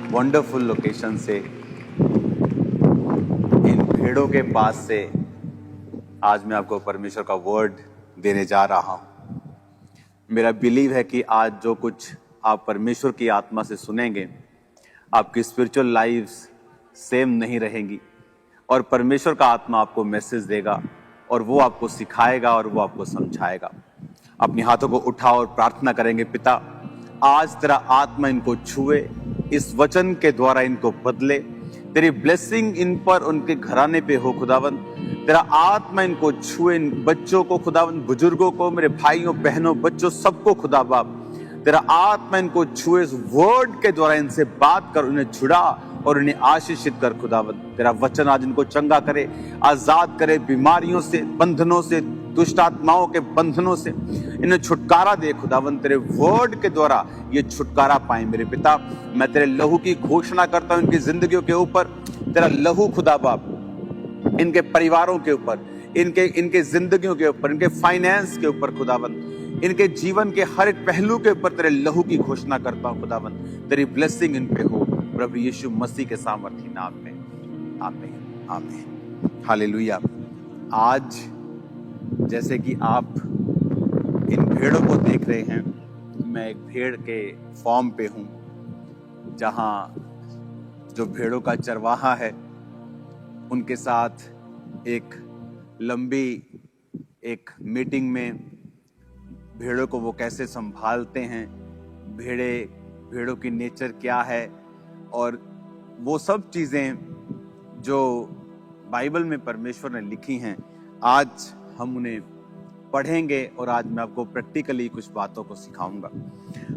Wonderful location से, इन भेड़ों के पास से आज मैं आपको परमेश्वर का वर्ड देने जा रहा हूं। मेरा बिलीव है कि आज जो कुछ आप परमेश्वर की आत्मा से सुनेंगे, आपकी स्पिरिचुअल लाइफ्स सेम नहीं रहेंगी और परमेश्वर का आत्मा आपको मैसेज देगा और वो आपको सिखाएगा और वो आपको समझाएगा। अपने हाथों को उठाओ और प्रार्थना करेंगे। पिता, आज तेरा आत्मा इनको छुए, इस वचन के द्वारा इनको बदले, तेरी ब्लेसिंग इन पर, उनके घराने पे हो खुदावन। तेरा आत्मा इनको छुए, इन बच्चों को खुदावन, बुजुर्गों को, मेरे भाइयों बहनों बच्चों सबको खुदा बाप, तेरा आत्मा इनको छुए, इस वर्ड के द्वारा इनसे बात कर, उन्हें छुड़ा और उन्हें आशीषित कर खुदावन। तेरा वचन आज इनको चंगा करे, आजाद करे, बीमारियों से, बंधनों से, दुष्ट आत्माओं के बंधनों से इन्हें छुटकारा दे खुदावन। तेरे वर्ड के द्वारा ये छुटकारा पाए मेरे पिता। मैं तेरे लहू की घोषणा करता हूं इनकी जिंदगियों के ऊपर। तेरा लहू खुदा बाप इनके परिवारों के ऊपर, इनके जिंदगियों के ऊपर, इनके फाइनेंस के ऊपर खुदावन, इनके जीवन के हर एक पहलू के ऊपर तेरे लहू की घोषणा करता हूं खुदावन। तेरी ब्लेसिंग इन पे हो प्रभु यीशु मसीह के सामर्थी नाम में, आमीन आमीन हालेलुया। आज जैसे कि आप इन भेड़ों को देख रहे हैं, मैं एक भेड़ के फॉर्म पे हूं, जहां जो भेड़ों का चरवाहा है उनके साथ एक लंबी एक मीटिंग में भेड़ों को वो कैसे संभालते हैं, भेड़ों की नेचर क्या है, और वो सब चीजें जो बाइबल में परमेश्वर ने लिखी हैं, आज हम उन्हें पढ़ेंगे और आज मैं आपको प्रैक्टिकली कुछ बातों को सिखाऊंगा।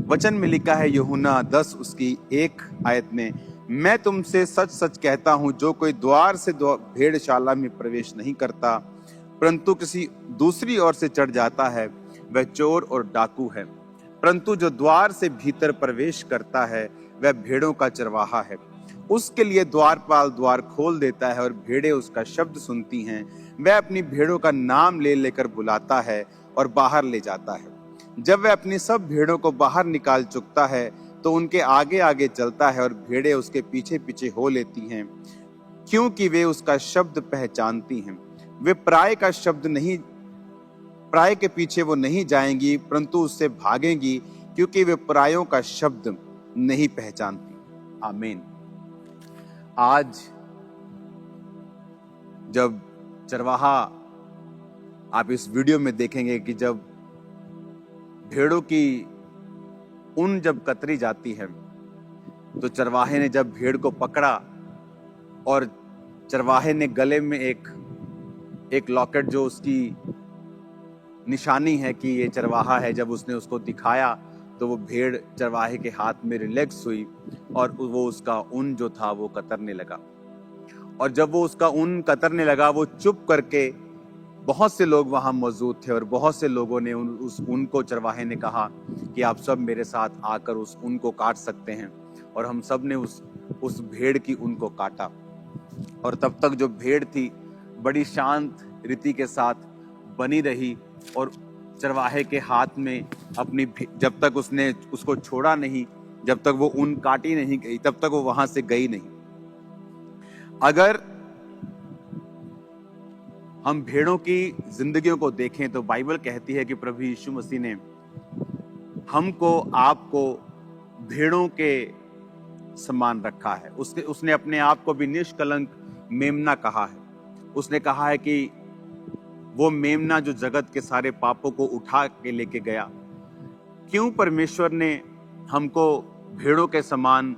वचन में लिखा है यूहन्ना 10 उसकी 1 आयत में, मैं तुमसे सच सच कहता हूं, जो कोई द्वार से भेड़शाला में प्रवेश नहीं करता परंतु किसी दूसरी ओर से चढ़ जाता है, वह चोर और डाकू है। परंतु जो द्वार से भीतर प्रवेश करता है वह भेड़ों का चरवाहा है। उसके लिए द्वारपाल द्वार खोल देता है और भेड़ें उसका शब्द सुनती हैं। वह अपनी भेड़ों का नाम ले लेकर बुलाता है और बाहर ले जाता है। जब वह अपनी सब भेड़ों को बाहर निकाल चुकता है तो उनके आगे आगे चलता है और भेड़ें उसके पीछे पीछे हो लेती हैं, क्योंकि वे उसका शब्द पहचानती हैं। वे पराये के पीछे वो नहीं जाएंगी परंतु उससे भागेंगी, क्योंकि वे परायों का शब्द नहीं पहचानती। आमीन। आज जब चरवाहा, आप इस वीडियो में देखेंगे कि जब भेड़ों की ऊन जब कतरी जाती है तो चरवाहे ने जब भेड़ को पकड़ा और चरवाहे ने गले में एक लॉकेट, जो उसकी निशानी है कि ये चरवाहा है, जब उसने उसको दिखाया तो वो भेड़ चरवाहे के हाथ में रिलैक्स हुई और वो उसका ऊन जो था वो कतरने लगा। और जब वो उसका ऊन कतरने लगा, वो चुप करके, बहुत से लोग वहां मौजूद थे और बहुत से लोगों ने उस ऊन को, चरवाहे ने कहा कि आप सब मेरे साथ आकर उस ऊन को काट सकते हैं। और हम सब ने उस भेड़ की ऊन को काटा। और तब तक जो भेड़ थी बड़ी शांत रीति के साथ बनी रही और चरवाहे के हाथ में अपनी, जब तक उसने उसको छोड़ा नहीं, जब तक वो ऊन काटी नहीं गई, तब तक वो वहां से गई नहीं। अगर हम भेड़ों की जिंदगियों को देखें तो बाइबल कहती है कि प्रभु यीशु मसीह ने हमको, आपको भेड़ों के समान रखा है। उसने अपने आप को भी निष्कलंक मेमना कहा है। उसने कहा है कि वो मेमना जो जगत के सारे पापों को उठा के लेके गया। क्यों परमेश्वर ने हमको भेड़ों के समान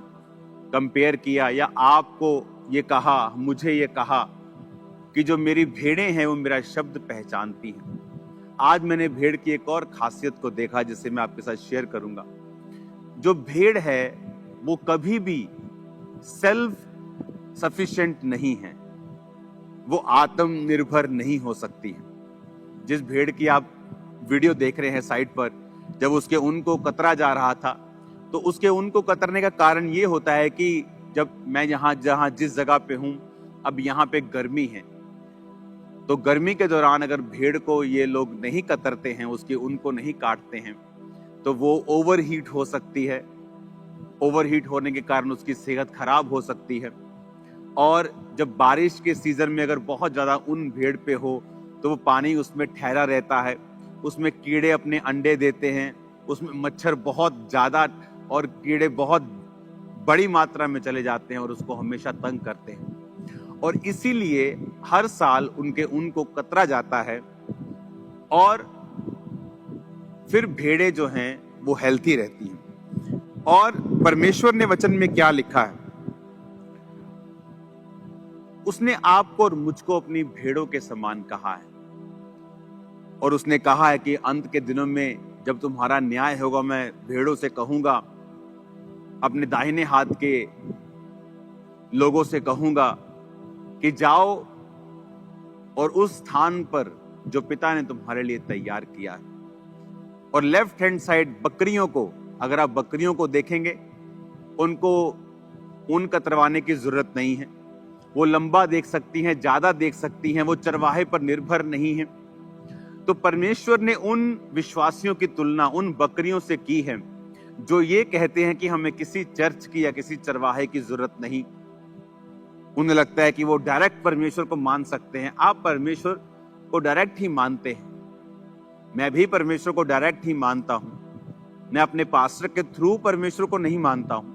कंपेयर किया, या आपको ये कहा, मुझे ये कहा कि जो मेरी भेड़ें हैं वो मेरा शब्द पहचानती हैं। आज मैंने भेड़ की एक और खासियत को देखा जिसे मैं आपके साथ शेयर करूंगा। जो भेड़ है वो कभी भी सेल्फ सफिशिएंट नहीं है, वो आत्मनिर्भर नहीं हो सकती है। जिस भेड़ की आप वीडियो देख रहे हैं साइड पर, जब उसके ऊन को कतरा जा रहा था तो उसके ऊन को कतरने का कारण ये होता है कि जब मैं जहां जिस जगह पे हूं, अब यहाँ पे गर्मी है, तो गर्मी के दौरान अगर भेड़ को ये लोग नहीं कतरते हैं, उसके ऊन को नहीं काटते हैं, तो वो ओवर हीट हो सकती है। ओवरहीट होने के कारण उसकी सेहत खराब हो सकती है। और जब बारिश के सीजन में अगर बहुत ज्यादा ऊन भेड़ पे हो तो वो पानी उसमें ठहरा रहता है, उसमें कीड़े अपने अंडे देते हैं, उसमें मच्छर बहुत ज्यादा और कीड़े बहुत बड़ी मात्रा में चले जाते हैं और उसको हमेशा तंग करते हैं। और इसीलिए हर साल उनके ऊन को कतरा जाता है और फिर भेड़ें जो हैं वो हेल्थी रहती हैं। और परमेश्वर ने वचन में क्या लिखा है, उसने आपको और मुझको अपनी भेड़ों के समान कहा है। और उसने कहा है कि अंत के दिनों में जब तुम्हारा न्याय होगा, मैं भेड़ों से कहूंगा, अपने दाहिने हाथ के लोगों से कहूंगा कि जाओ और उस स्थान पर जो पिता ने तुम्हारे लिए तैयार किया है। और लेफ्ट हैंड साइड बकरियों को, अगर आप बकरियों को देखेंगे, उनको ऊन कतरवाने की जरूरत नहीं है। वो लंबा देख सकती हैं, ज्यादा देख सकती हैं, वो चरवाहे पर निर्भर नहीं है। तो परमेश्वर ने उन विश्वासियों की तुलना उन बकरियों से की है जो ये कहते हैं कि हमें किसी चर्च की या किसी चरवाहे की जरूरत नहीं। उन्हें लगता है कि वो डायरेक्ट परमेश्वर को मान सकते हैं। आप परमेश्वर को डायरेक्ट ही मानते हैं, मैं भी परमेश्वर को डायरेक्ट ही मानता हूं। मैं अपने पास्टर के थ्रू परमेश्वर को नहीं मानता हूं,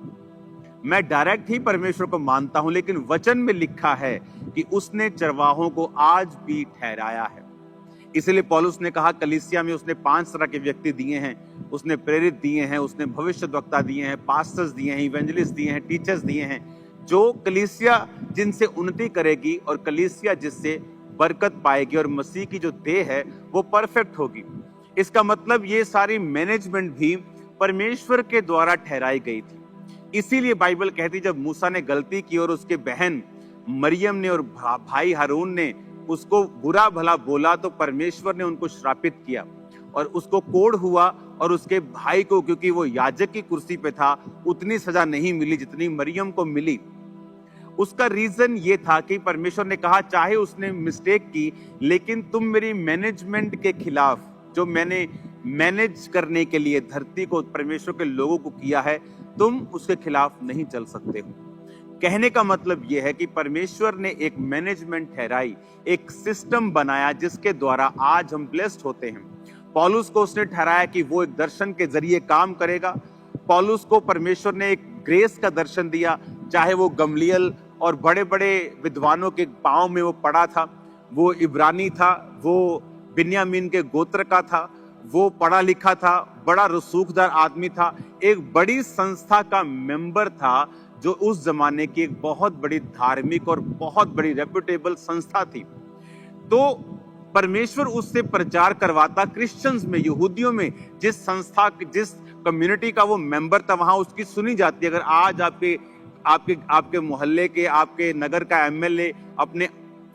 मैं डायरेक्ट ही परमेश्वर को मानता हूं। लेकिन वचन में लिखा है कि उसने चरवाहों को आज भी ठहराया है। इसलिए पौलुस ने कहा कलीसिया में उसने 5 तरह के व्यक्ति दिए हैं। उसने प्रेरित दिए हैं, उसने भविष्यद्वक्ता दिए हैं, पास्टर्स दिए हैं, इवेंजलिस्ट दिए हैं, टीचर्स दिए हैं, जो कलीसिया जिनसे उन्नति करेगी और कलीसिया जिससे बरकत पाएगी और मसीह की जो देह है वो परफेक्ट होगी। इसका मतलब ये सारी मैनेजमेंट भी परमेश्वर के द्वारा ठहराई गई थी। इसीलिए बाइबल कहती जब मूसा ने गलती की और उसके बहन मरियम ने और भाई हारून ने उसको बुरा भला बोला तो परमेश्वर ने उनको श्रापित किया और उसको कोढ़ हुआ। और उसके भाई को, क्योंकि वो याजक की कुर्सी पे था, उतनी सजा नहीं मिली जितनी मरियम को मिली। उसका रीजन ये था कि परमेश्वर ने कहा चाहे उसने मिस्टेक की, लेकिन तुम मेरी मैनेजमेंट के खिलाफ, जो मैंने मैनेज करने के लिए धरती को, परमेश्वर के लोगों को किया है, तुम उसके खिलाफ नहीं चल सकते हो। कहने का मतलब यह है कि परमेश्वर ने एक मैनेजमेंट ठहराई, एक सिस्टम बनाया जिसके द्वारा आज हम ब्लेस्ड होते हैं। पौलुस को उसने ठहराया कि वो एक दर्शन के जरिए काम करेगा। पौलुस को परमेश्वर ने एक ग्रेस का दर्शन दिया, चाहे वो गमलियल और बड़े बड़े विद्वानों के पांव में वो पड़ा था, वो इब्रानी था, वो बिन्यामीन के गोत्र का था, वो पढ़ा लिखा था, बड़ा रसूखदार आदमी था, एक बड़ी संस्था का मेंबर था जो उस जमाने की एक बहुत बड़ी धार्मिक और बहुत बड़ी रेप्यूटेबल संस्था थी। तो परमेश्वर उससे प्रचार करवाता क्रिश्चियंस में, यहूदियों में, जिस संस्था, जिस कम्युनिटी का वो मेंबर था, वहां उसकी सुनी जाती है। अगर आज आपके मोहल्ले के, आपके नगर का एमएलए अपने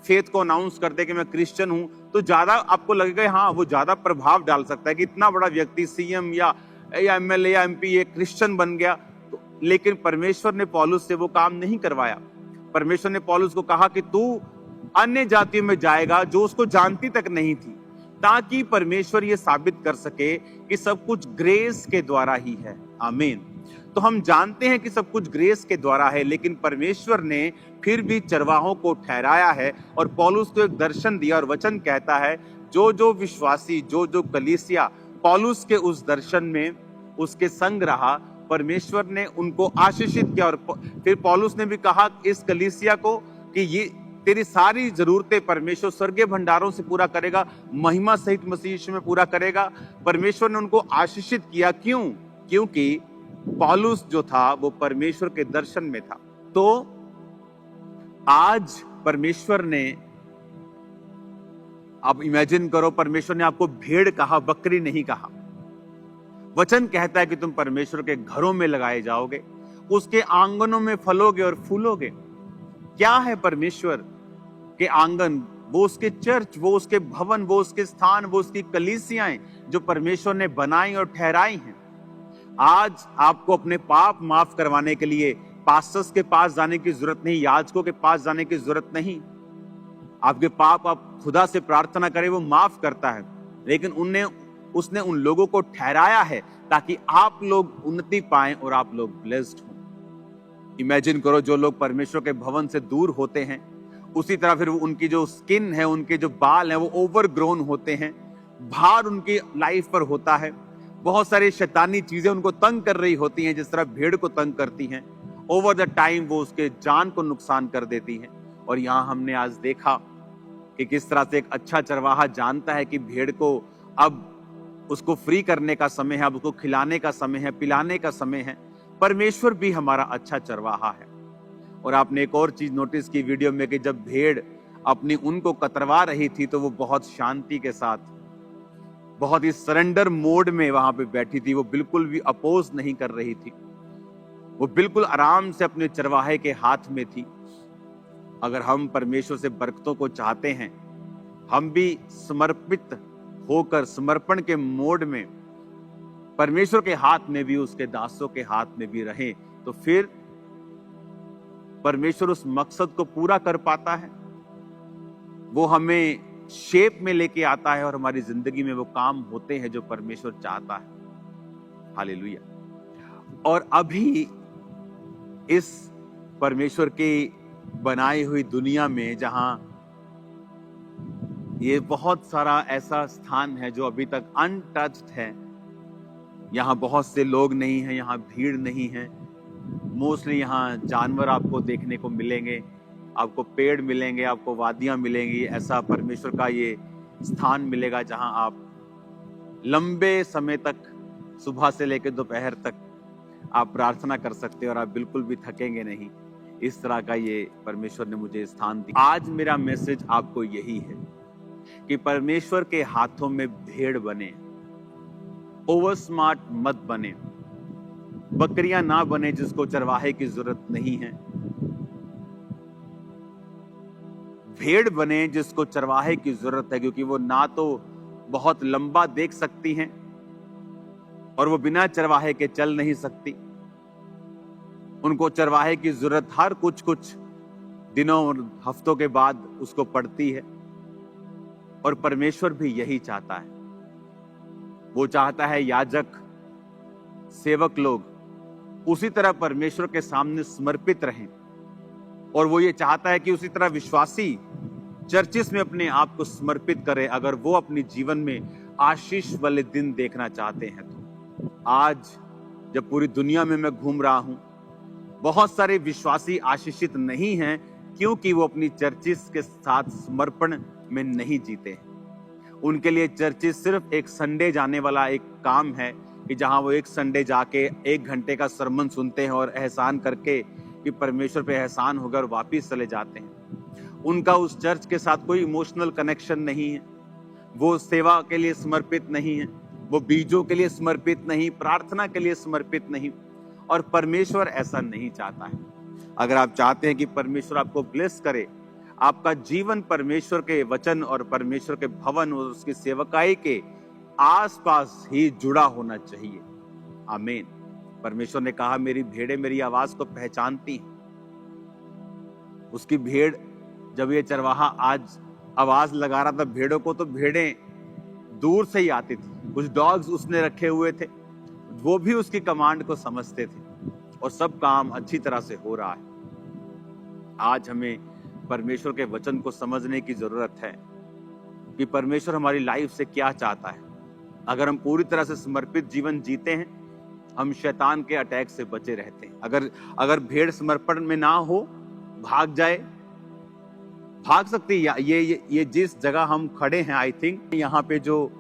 फेथ को अनाउंस कर दे कि मैं क्रिश्चियन हूं, तो ज्यादा आपको लगेगा हाँ वो ज्यादा प्रभाव डाल सकता है कि इतना बड़ा व्यक्ति सीएम या एमएलए या एमपी ये क्रिश्चियन बन गया। तो लेकिन परमेश्वर ने पौलुस से वो काम नहीं करवाया। परमेश्वर ने पौलुस को कहा कि तू अन्य जातियों में जाएगा जो उसको जानती तक नहीं थी, ताकि परमेश्वर ये साबित कर सके कि सब कुछ ग्रेस के द्वारा ही है। आमीन। तो हम जानते हैं कि सब कुछ ग्रेस के द्वारा है, लेकिन परमेश्वर ने फिर भी चरवाहों को ठहराया है और पौलुस को एक दर्शन दिया। और वचन कहता है जो जो विश्वासी, जो जो कलीसिया पौलुस के उस दर्शन में उसके संग रहा, परमेश्वर ने उनको आशीषित किया। और फिर पौलुस ने भी कहा इस कलीसिया को कि ये तेरी सारी जरूरतें परमेश्वर स्वर्गीय भंडारों से पूरा करेगा, महिमा सहित मसीह यीशु में पूरा करेगा। परमेश्वर ने उनको आशीषित किया। क्यों? क्योंकि पौलुस जो था वो परमेश्वर के दर्शन में था। तो आज परमेश्वर ने, आप इमेजिन करो, परमेश्वर ने आपको भेड़ कहा, बकरी नहीं कहा। वचन कहता है कि तुम परमेश्वर के घरों में लगाए जाओगे, उसके आंगनों में फलोगे और फूलोगे। क्या है परमेश्वर के आंगन? वो उसके चर्च, वो उसके भवन, वो उसके स्थान, वो उसकी कलीसियाएं जो परमेश्वर ने बनाई और ठहराई हैं। आज आपको अपने पाप माफ करवाने के लिए पास्टर्स के पास जाने की जरूरत नहीं, याजकों के पास जाने की जरूरत नहीं। आपके पाप आप खुदा से प्रार्थना करें, वो माफ करता है। लेकिन उसने उन लोगों को ठहराया है ताकि आप लोग उन्नति पाएं और आप लोग ब्लेस्ड हो। इमेजिन करो, जो लोग परमेश्वर के भवन से दूर होते हैं, उसी तरह फिर उनकी जो स्किन है, उनके जो बाल हैं, वो ओवरग्रोन होते हैं, भार उनकी लाइफ पर होता है, बहुत सारी शैतानी चीजें उनको तंग कर रही होती हैं, जिस तरह भेड़ को तंग करती हैं। ओवर द टाइम वो उसके जान को नुकसान कर देती हैं। और यहां हमने आज देखा कि किस तरह से एक अच्छा चरवाहा जानता है कि भेड़ को अब उसको फ्री करने का समय है, अब उसको खिलाने का समय है, पिलाने का समय है। परमेश्वर भी हमारा अच्छा चरवाहा है। और आपने एक और चीज नोटिस की वीडियो में कि जब भेड़ अपनी उनको कतरवा रही थी तो वो बहुत शांति के साथ, बहुत ही सरेंडर मोड में वहां पे बैठी थी। वो बिल्कुल भी अपोज नहीं कर रही थी, वो बिल्कुल आराम से अपने चरवाहे के हाथ में थी। अगर हम परमेश्वर से बरकतों को चाहते हैं, हम भी समर्पित होकर समर्पण के मोड में परमेश्वर के हाथ में भी, उसके दासों के हाथ में भी रहें, तो फिर परमेश्वर उस मकसद को पूरा कर पाता है। वो हमें शेप में लेके आता है और हमारी जिंदगी में वो काम होते हैं जो परमेश्वर चाहता है। हालेलुया। और अभी इस परमेश्वर की बनाई हुई दुनिया में, जहां ये बहुत सारा ऐसा स्थान है जो अभी तक अनटच्ड है, यहाँ बहुत से लोग नहीं हैं, यहाँ भीड़ नहीं है। मोस्टली यहाँ जानवर आपको देखने को मिलेंगे, आपको पेड़ मिलेंगे, आपको वादियां मिलेंगी। ऐसा परमेश्वर का ये स्थान मिलेगा जहां आप लंबे समय तक, सुबह से लेकर दोपहर तक आप प्रार्थना कर सकते हैं और आप बिल्कुल भी थकेंगे नहीं। इस तरह का ये परमेश्वर ने मुझे स्थान दिया। आज मेरा मैसेज आपको यही है कि परमेश्वर के हाथों में भेड़ बने, ओवर स्मार्ट मत बने, बकरियां ना बने जिसको चरवाहे की जरूरत नहीं है, भेड़ बने जिसको चरवाहे की जरूरत है, क्योंकि वो ना तो बहुत लंबा देख सकती हैं और वो बिना चरवाहे के चल नहीं सकती। उनको चरवाहे की जरूरत हर कुछ दिनों और हफ्तों के बाद उसको पड़ती है। और परमेश्वर भी यही चाहता है। वो चाहता है याजक, सेवक लोग उसी तरह परमेश्वर के सामने समर्पित रहें, और वो ये चाहता है कि उसी तरह विश्वासी चर्चिस में अपने आप को समर्पित करें, अगर वो अपने जीवन में आशीष वाले दिन देखना चाहते हैं। तो आज जब पूरी दुनिया में मैं घूम रहा हूं, बहुत सारे विश्वासी आशीषित नहीं हैं क्योंकि वो अपनी चर्चिस के साथ समर्पण में नहीं जीते हैं। उनके लिए चर्चिस सिर्फ एक संडे जाने वाला एक काम है कि जहां वो एक संडे जाके 1 घंटे का सरमन सुनते हैं और एहसान करके कि परमेश्वर पे एहसान होकर वापिस चले जाते हैं। उनका उस चर्च के साथ कोई इमोशनल कनेक्शन नहीं है, वो सेवा के लिए समर्पित नहीं है, वो बीजों के लिए समर्पित नहीं, प्रार्थना के लिए समर्पित नहीं। और परमेश्वर ऐसा नहीं चाहता है। अगर आप चाहते हैं कि परमेश्वर आपको ब्लेस करे, आपका जीवन परमेश्वर के वचन और परमेश्वर के भवन और उसकी सेवकाई के आसपास ही जुड़ा होना चाहिए। आमीन। परमेश्वर ने कहा, मेरी भेड़ें मेरी आवाज को पहचानती हैं। उसकी भेड़, जब ये चरवाहा आज आवाज लगा रहा था भेड़ों को, तो भेड़ें दूर से ही आती थी। कुछ डॉग्स उसने रखे हुए थे, वो भी उसकी कमांड को समझते थे और सब काम अच्छी तरह से हो रहा है। आज हमें परमेश्वर के वचन को समझने की जरूरत है कि परमेश्वर हमारी लाइफ से क्या चाहता है। अगर हम पूरी तरह से समर्पित जीवन जीते हैं, हम शैतान के अटैक से बचे रहते हैं। अगर भेड़ समर्पण में ना हो, भाग जाए, भाग सकती है। ये जिस जगह हम खड़े हैं, आई थिंक यहाँ पे जो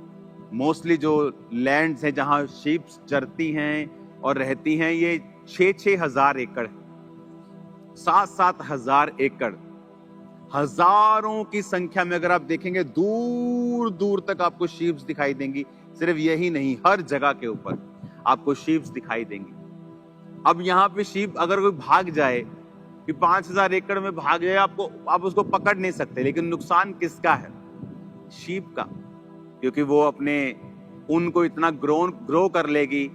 मोस्टली जो लैंड्स हैं जहां शीप चरती हैं और रहती हैं, ये 6-6 हजार एकड़, 7-7 हजार एकड़, हजारों की संख्या में अगर आप देखेंगे, दूर दूर तक आपको शीप्स दिखाई देंगी। सिर्फ यही नहीं, हर जगह के ऊपर आपको शीप्स दिखाई देंगी। अब यहाँ पे शीप अगर कोई भाग जाए कि 5000 एकड़ में भाग जाए, आप उसको पकड़ नहीं सकते। लेकिन नुकसान किसका है? शीप का, क्योंकि वो अपने ऊन को इतना ग्रो कर लेगी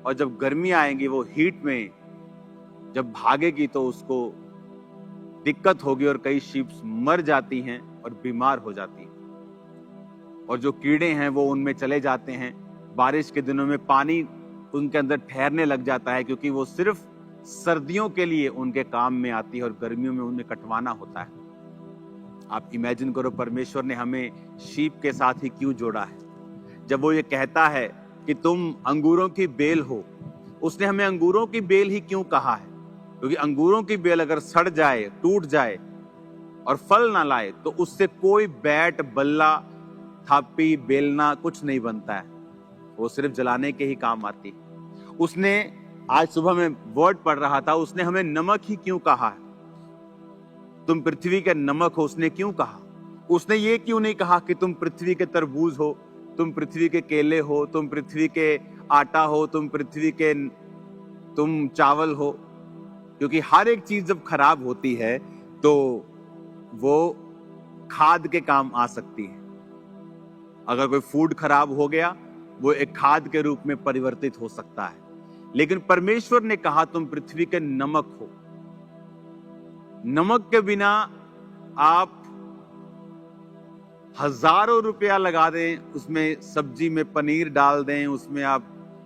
और जब गर्मी आएंगी, वो हीट में जब भागेगी तो उसको दिक्कत होगी और कई शीप्स मर जाती हैं और बीमार हो जाती हैं। और जो कीड़े हैं वो उनमें चले जाते हैं बारिश के दिनों में पानी उनके अंदर ठहरने लग जाता है, क्योंकि वो सिर्फ सर्दियों के लिए उनके काम में आती है और गर्मियों में उन्हें कटवाना होता है। आप इमेजिन करो, परमेश्वर ने हमें शीप के साथ ही क्यों जोड़ा है। जब वो ये कहता है कि तुम अंगूरों की बेल हो, उसने हमें अंगूरों की बेल ही क्यों कहा है? क्योंकि अंगूरों की बेल अगर सड़ जाए, टूट जाए और फल ना लाए, तो उससे कोई बैट, बल्ला, थापी, बेलना कुछ नहीं बनता है। वो सिर्फ जलाने के ही काम आती। उसने, आज सुबह में वर्ड पढ़ रहा था, उसने हमें नमक ही क्यों कहा है? तुम पृथ्वी के नमक हो, उसने क्यों कहा? उसने ये क्यों नहीं कहा कि तुम पृथ्वी के तरबूज हो, तुम पृथ्वी के केले हो, तुम पृथ्वी के आटा हो, तुम चावल हो? क्योंकि हर एक चीज जब खराब होती है तो वो खाद के काम आ सकती है। अगर कोई फूड खराब हो गया, वो एक खाद के रूप में परिवर्तित हो सकता है। लेकिन परमेश्वर ने कहा तुम पृथ्वी के नमक हो। नमक के बिना आप हजारों रुपया लगा दें, उसमें सब्जी में पनीर डाल दें, उसमें आप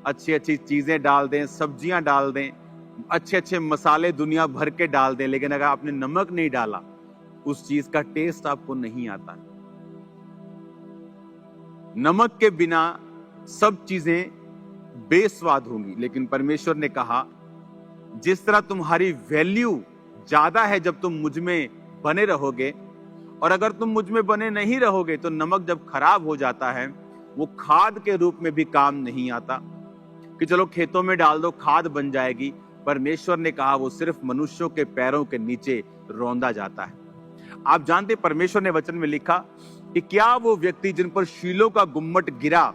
अच्छी अच्छी चीजें डाल दें, सब्जियां डाल दें, अच्छे अच्छे मसाले दुनिया भर के डाल दें, लेकिन अगर आपने नमक नहीं डाला, उस चीज का टेस्ट आपको नहीं आता। नमक के बिना सब चीजें बेस्वाद होंगी। लेकिन परमेश्वर ने कहा जिस तरह तुम्हारी वैल्यू ज्यादा है जब तुम मुझ में बने रहोगे, और अगर तुम मुझ में बने नहीं रहोगे तो नमक जब खराब हो जाता है वो खाद के रूप में भी काम नहीं आता कि चलो खेतों में डाल दो खाद बन जाएगी। परमेश्वर ने कहा वो सिर्फ मनुष्यों के पैरों के नीचे रौंदा जाता है। आप जानते, परमेश्वर ने वचन में लिखा कि क्या वो व्यक्ति जिन पर शीलो का गुम्मट गिरा,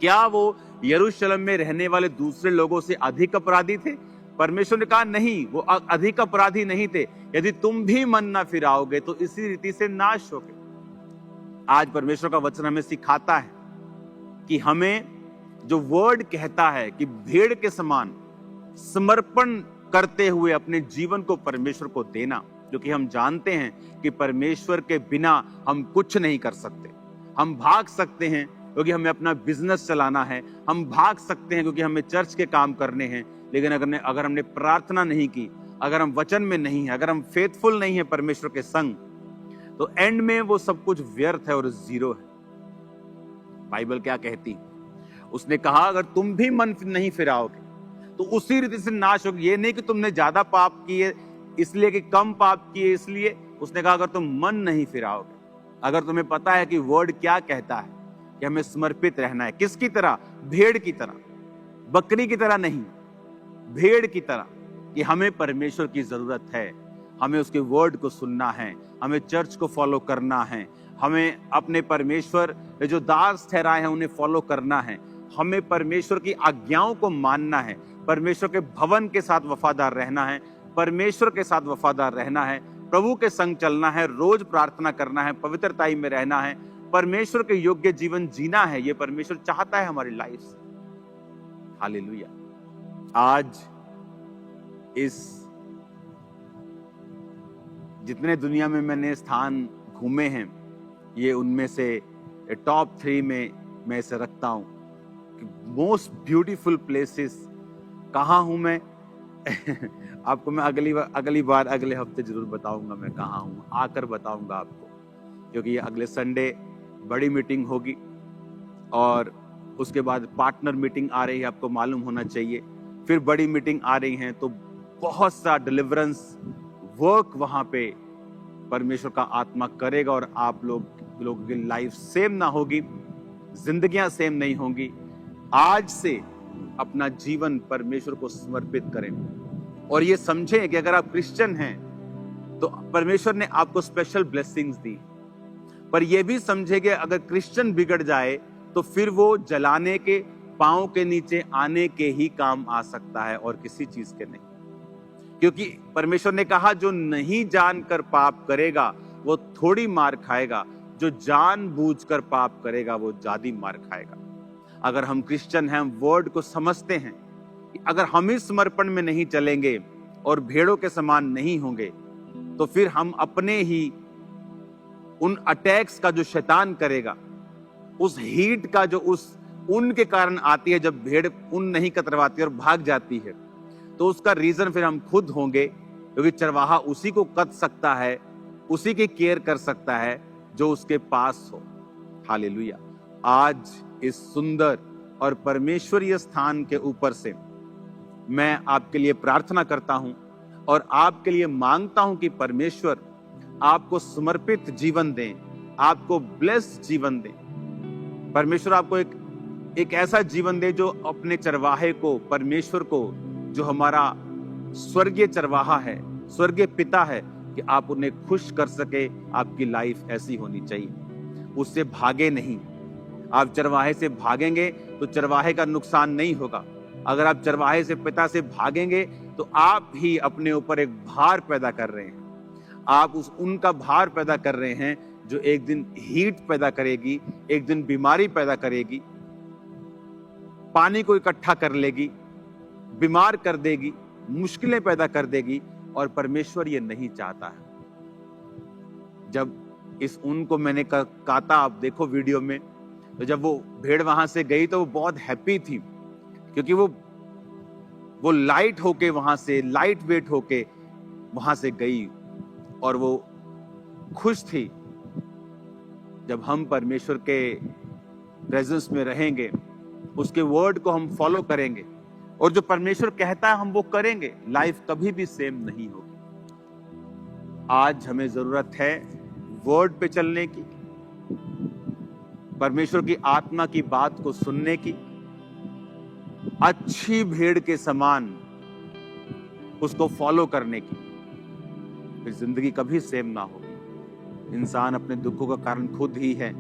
क्या वो यरूशलेम में रहने वाले दूसरे लोगों से अधिक अपराधी थे? परमेश्वर ने कहा नहीं, वो अधिक अपराधी नहीं थे। यदि तुम भी मन ना फिराओगे तो इसी रीति से नाश होगे। आज परमेश्वर का वचन हमें सिखाता है कि हमें जो वर्ड कहता है कि भेड़ के समान समर्पण करते हुए अपने जीवन को परमेश्वर को देना, क्योंकि हम जानते हैं कि परमेश्वर के बिना हम कुछ नहीं कर सकते। हम भाग सकते हैं क्योंकि हमें अपना बिजनेस चलाना है, हम भाग सकते हैं क्योंकि हमें चर्च के काम करने हैं, लेकिन अगर हमने प्रार्थना नहीं की, अगर हम वचन में नहीं है, अगर हम फेथफुल नहीं है परमेश्वर के संग, तो एंड में वो सब कुछ व्यर्थ है और जीरो है। बाइबल क्या कहती? उसने कहा अगर तुम भी मन नहीं फिराओगे तो उसी रीति से नाश होगी। ये नहीं कि तुमने ज्यादा पाप किए इसलिए, कि कम पाप किए इसलिए। उसने कहा अगर तुम मन नहीं फिराओगे, अगर तुम्हें पता है कि वर्ड क्या कहता है कि हमें समर्पित रहना है। किसकी तरह? भेड़ की तरह, बकरी की तरह नहीं, भेड़ की तरह, कि हमें परमेश्वर की जरूरत है, हमें उसके वर्ड को सुनना है, हमें चर्च को फॉलो करना है, हमें अपने परमेश्वर जो दास ठहराए हैं उन्हें फॉलो करना है, हमें परमेश्वर की आज्ञाओं को मानना है, परमेश्वर के भवन के साथ वफादार रहना है, परमेश्वर के साथ वफादार रहना है, प्रभु के संग चलना है, रोज प्रार्थना करना है, पवित्रताई में रहना है, परमेश्वर के योग्य जीवन जीना है। ये परमेश्वर चाहता है हमारी लाइफ से। हालेलुया। आज इस जितने दुनिया में मैंने स्थान घूमे हैं, ये उनमें से टॉप 3 में मैं इसे रखता हूं कि मोस्ट ब्यूटीफुल प्लेसेस कहाँ हूं मैं। आपको मैं अगली बार अगले हफ्ते जरूर बताऊंगा मैं कहाँ हूं, आकर बताऊंगा आपको, क्योंकि ये अगले संडे बड़ी मीटिंग होगी और उसके बाद पार्टनर मीटिंग आ रही है, आपको मालूम होना चाहिए। फिर बड़ी मीटिंग आ रही है, तो बहुत सा डिलीवरेंस वर्क वहां पे परमेश्वर का आत्मा करेगा और आप लोगों की लाइफ सेम ना होगी, जिंदगियां सेम नहीं होंगी। आज से अपना जीवन परमेश्वर को समर्पित करें और ये समझें कि अगर आप क्रिश्चियन हैं तो परमेश्वर ने आपको स्पेशल ब्लेसिंग्स दी, पर यह भी समझे कि अगर क्रिश्चियन बिगड़ जाए तो फिर वो जलाने के, पांव के नीचे आने के ही काम आ सकता है और किसी चीज के नहीं। क्योंकि परमेश्वर ने कहा जो नहीं जानकर पाप करेगा वो थोड़ी मार खाएगा, जो जानबूझकर पाप करेगा वो ज्यादा मार खाएगा। अगर हम क्रिश्चियन हैं, हम वर्ड को समझते हैं कि अगर हम इस समर्पण में नहीं चलेंगे और भेड़ों के समान नहीं होंगे तो फिर हम अपने ही उन अटैक्स का जो शैतान करेगा, उस हीट का जो उस ऊन के कारण आती है। जब भेड़ ऊन नहीं कतरवाती और भाग जाती है तो उसका रीजन फिर हम खुद होंगे, क्योंकि चरवाहा उसी को कत सकता है, उसी की केयर कर सकता है जो उसके पास हो। हालेलुया। आज इस सुंदर और परमेश्वरीय स्थान के ऊपर से मैं आपके लिए प्रार्थना करता हूं और आपके लिए मांगता हूं कि परमेश्वर आपको समर्पित जीवन दें, आपको ब्लेस्ड जीवन दें। परमेश्वर आपको एक ऐसा जीवन दे जो अपने चरवाहे को, परमेश्वर को, जो हमारा स्वर्गीय चरवाहा है, स्वर्गीय पिता है, कि आप उन्हें खुश कर सके। आपकी लाइफ ऐसी होनी चाहिए, उससे भागे नहीं। आप चरवाहे से भागेंगे तो चरवाहे का नुकसान नहीं होगा। अगर आप चरवाहे से, पिता से भागेंगे तो आप ही अपने ऊपर एक भार पैदा कर रहे हैं। आप उनका भार पैदा कर रहे हैं जो एक दिन हीट पैदा करेगी, एक दिन बीमारी पैदा करेगी, पानी को इकट्ठा कर लेगी, बीमार कर देगी, मुश्किलें पैदा कर देगी। और परमेश्वर ये नहीं चाहता है। जब इस ऊन को मैंने काता, आप देखो वीडियो में, तो जब वो भेड़ वहां से गई तो वो बहुत हैप्पी थी, क्योंकि वो लाइट होके वहां से, लाइट वेट होके वहां से गई और वो खुश थी। जब हम परमेश्वर के प्रेजेंस में रहेंगे, उसके वर्ड को हम फॉलो करेंगे और जो परमेश्वर कहता है हम वो करेंगे, लाइफ कभी भी सेम नहीं होगी। आज हमें जरूरत है वर्ड पे चलने की, परमेश्वर की आत्मा की बात को सुनने की, अच्छी भेड़ के समान उसको फॉलो करने की। फिर जिंदगी कभी सेम ना होगी। इंसान अपने दुखों का कारण खुद ही है।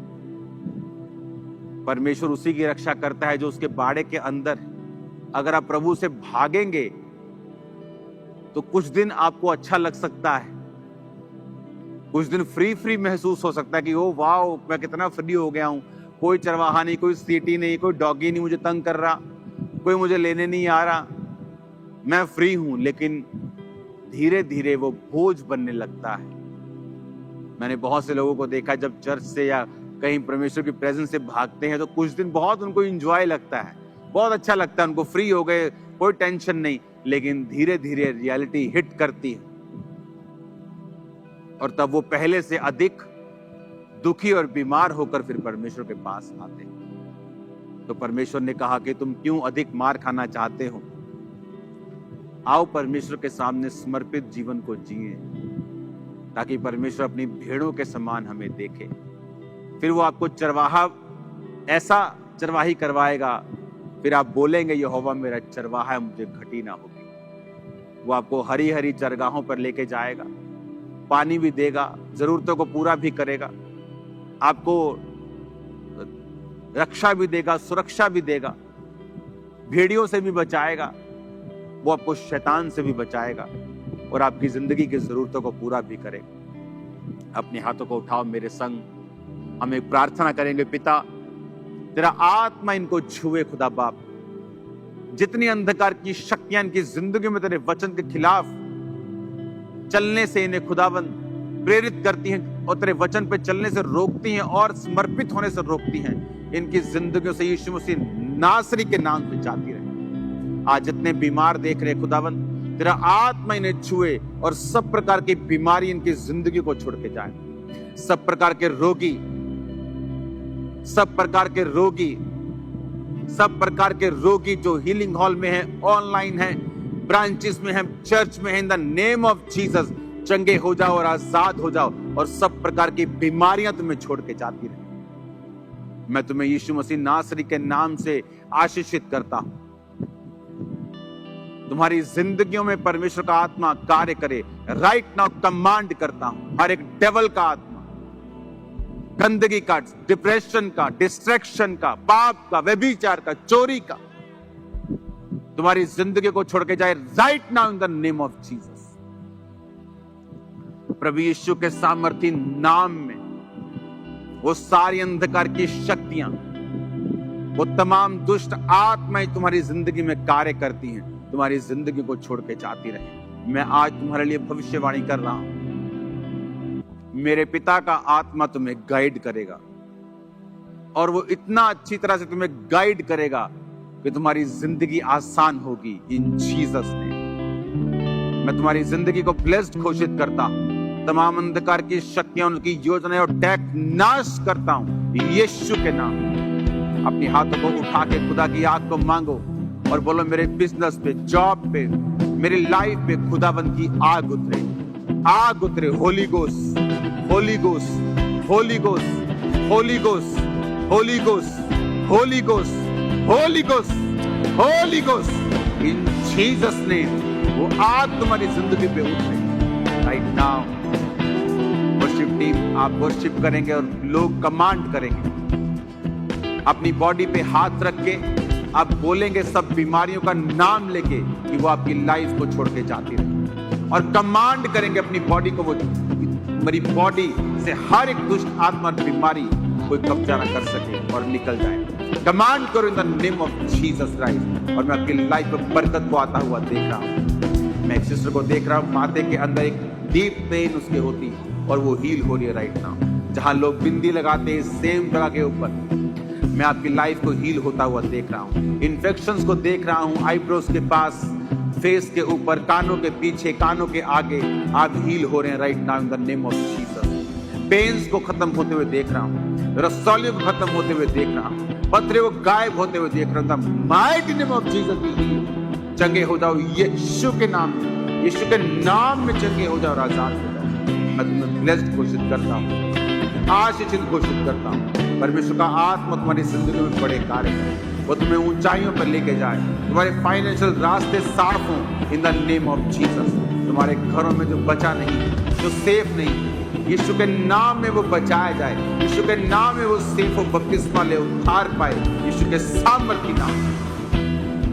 परमेश्वर उसी की रक्षा करता है जो उसके बाड़े के अंदर है। अगर आप प्रभु से भागेंगे तो कुछ दिन आपको अच्छा लग सकता है, कुछ दिन फ्री महसूस हो सकता है कि ओ वाह, मैं कितना फ्री हो गया हूं, कोई चरवाहा नहीं, कोई सीटी नहीं, कोई डॉगी नहीं मुझे तंग कर रहा, कोई मुझे लेने नहीं आ रहा, मैं फ्री हूं। लेकिन धीरे धीरे वो बोझ बनने लगता है। मैंने बहुत से लोगों को देखा, जब चर्च से या कहीं परमेश्वर की प्रेजेंस से भागते हैं तो कुछ दिन बहुत उनको एंजॉय लगता है, बहुत अच्छा लगता है, उनको फ्री हो गए, कोई टेंशन नहीं। लेकिन धीरे धीरे रियलिटी हिट करती है और तब वो पहले से अधिक दुखी और बीमार होकर फिर परमेश्वर के पास आते हैं। तो परमेश्वर ने कहा कि तुम क्यों अधिक मार खाना चाहते हो, आओ परमेश्वर के सामने समर्पित जीवन को जिए, ताकि परमेश्वर अपनी भेड़ों के समान हमें देखे। फिर वो आपको चरवाहा, ऐसा चरवाही करवाएगा, फिर आप बोलेंगे यहोवा मेरा चरवाहा है, मुझे घटी ना होगी। वो आपको हरी हरी चरगाहों पर लेके जाएगा, पानी भी देगा, जरूरतों को पूरा भी करेगा, आपको रक्षा भी देगा, सुरक्षा भी देगा, भेड़ियों से भी बचाएगा, वो आपको शैतान से भी बचाएगा और आपकी जिंदगी की जरूरतों को पूरा भी करेगा। अपने हाथों को उठाओ मेरे संग, हम एक प्रार्थना करेंगे। पिता, तेरा आत्मा इनको छुए खुदा बाप। जितनी अंधकार की शक्तियां इनकी जिंदगी में तेरे वचन के खिलाफ चलने से इन्हें खुदाबंद प्रेरित करती हैं और तेरे वचन पे चलने से रोकती हैं और समर्पित होने से रोकती हैं, इनकी जिंदगियों से यीशु मसीह नासरी के नाम से जाती रहे। आज जितने बीमार देख रहे खुदाबंद, तेरा आत्मा इन्हें छुए और सब प्रकार की बीमारी इनकी जिंदगी को छोड़ के जाए। सब प्रकार के रोगी, सब प्रकार के रोगी, सब प्रकार के रोगी जो हीलिंग हॉल में है, ऑनलाइन है, ब्रांचेस में है, चर्च में है, in the name of Jesus चंगे हो जाओ और आजाद हो जाओ और सब प्रकार की बीमारियां तुम्हें छोड़ के जाती रहे। मैं तुम्हें यीशु मसीह नासरी के नाम से आशीषित करता हूं। तुम्हारी जिंदगियों में परमेश्वर का आत्मा कार्य करे। राइट नाउ कमांड करता हूं, हर एक डेविल का आत्मा, गंदगी का, डिप्रेशन का, डिस्ट्रैक्शन का, पाप का, व्यभिचार का, चोरी का, तुम्हारी जिंदगी को छोड़ के जाए right now in the name of Jesus. प्रभु यीशु के सामर्थी नाम में वो सारी अंधकार की शक्तियां, वो तमाम दुष्ट आत्माएं तुम्हारी जिंदगी में कार्य करती हैं, तुम्हारी जिंदगी को छोड़ के जाती रहे। मैं आज तुम्हारे लिए भविष्यवाणी कर रहा हूं, मेरे पिता का आत्मा तुम्हें गाइड करेगा और वो इतना अच्छी तरह से तुम्हें गाइड करेगा कि तुम्हारी जिंदगी आसान होगी। इन जीसस नेम मैं तुम्हारी जिंदगी को ब्लेस्ड घोषित करता हूं। तमाम अंधकार की शक्तियां, उनकी योजनाएं और अटैक नाश करता हूं यीशु के नाम। अपने हाथों को उठा के खुदा की आग को मांगो और बोलो, मेरे बिजनेस पे, जॉब पे, मेरी लाइफ पे खुदाबंद की आग उतरे, आग उतरे। Holi ghost, Holi ghost, Holi ghost, Holi ghost, Holi ghost, Holi ghost, Holi ghost, Holi ghost. इन जीसस नेम वो आग तुम्हारी जिंदगी पे उतरे राइट नाउ। वर्शिप टीम आप वर्शिप करेंगे और लोग कमांड करेंगे। अपनी बॉडी पे हाथ रख के आप बोलेंगे सब बीमारियों का नाम लेके कि वो आपकी लाइफ को छोड़ के जाती रहे, और कमांड करेंगे अपनी बॉडी को, वो मेरी बॉडी से हर एक दुष्ट आत्मा बीमारी कोई कब्जा ना कर सके और निकल जाए। कमांड करो इन the name of Jesus Christ. और मैं आपकी लाइफ में बरकत को आता हुआ देख रहा हूँ। मैं एक सिस्टर को देख रहा हूँ, माथे के अंदर एक डीप पेन उसके होती और वो हील हो रही है राइट नाउ। जहां लोग बिंदी लगाते हैं सेम जगह के ऊपर, मैं आपकी लाइफ को हील होता हुआ देख रहा हूँ। इन्फेक्शंस को देख रहा हूँ, आईब्रोज के पास, फेस के ऊपर, कानों के पीछे, कानों के आगे आप हील हो रहे हैं right now in the name of Jesus. Pains को खत्म होते हुए देख रहा हूँ, रसौलियों को खत्म होते हुए देख रहा हूँ, पत्थरे को गायब होते हुए देख रहा हूँ। Mighty name of Jesus be healed. चंगे हो जाओ यीशु के नाम में, यीशु के नाम में चंगे हो जाओ और आजाद हो जाओ। मैं तुम्हें ब्लेस्ड घोषित करता हूँ, आशीषित घोषित करता हूँ। परमेश्वर का आत्मा तुम्हारी जिंदगी में बड़े कार्य करे, वो तुम्हें ऊंचाइयों पर लेके जाए, तुम्हारे फाइनेंशियल रास्ते साफ हों इन द नेम ऑफ जीसस। तुम्हारे घरों में जो बचा नहीं, जो सेफ नहीं, यीशु के नाम में वो बचाया जाए, यीशु के नाम में वो सेफ हो, बपतिस्मा ले, उद्धार पाए यीशु के सामर्थ्य नाम।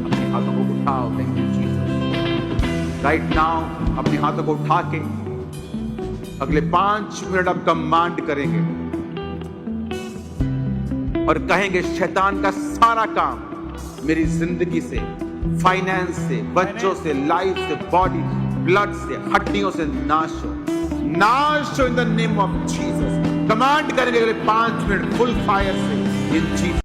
अपने हाथों को उठाओ, thank you Jesus. Right now अपने हाथों को उठा के अगले 5 मिनट आप कमांड करेंगे और कहेंगे, शैतान का सारा काम मेरी जिंदगी से, फाइनेंस से, बच्चों से, लाइफ से, बॉडी, ब्लड से, हड्डियों से नाश हो, नाश हो इन the name of Jesus. Command करेंगे अगले 5 मिनट फुल फायर से इन जीसस।